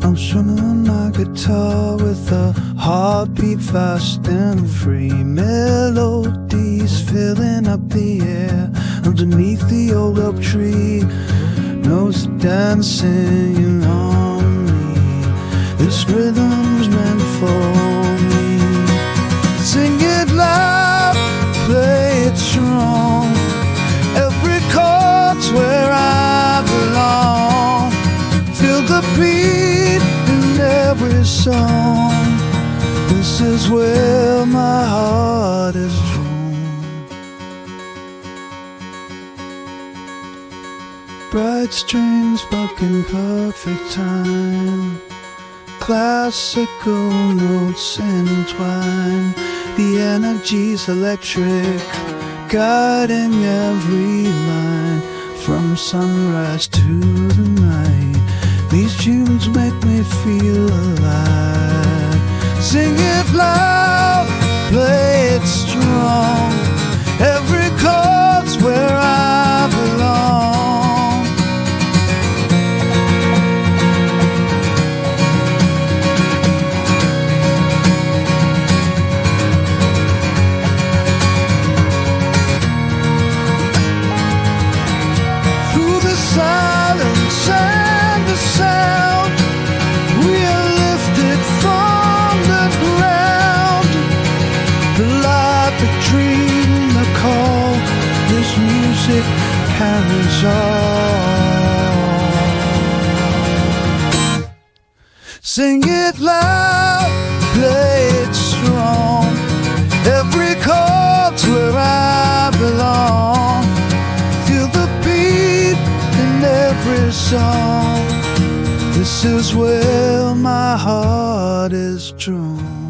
I'm strumming my guitar with a heartbeat fast and free. Melodies filling up the air underneath the old oak tree. Notes dancing on me. This rhythm's meant for me. Sing it loud, play it strong. Every chord's where I belong. Feel the beat in every song. This is where my heart is drawn. Bright strings struck in perfect time. Classical notes entwine. The energy's electric, guiding every line. From sunrise to the night, these tunes make me feel alive. Sing it loud, play it strong. Every chord's where I belong. Silence and the sound, we are lifted from the ground. The light, the dream, the call, this music carries on. Sing it loud, play it strong. Every chord's where I belong. Feel the beat in every song. This is where my heart is drawn.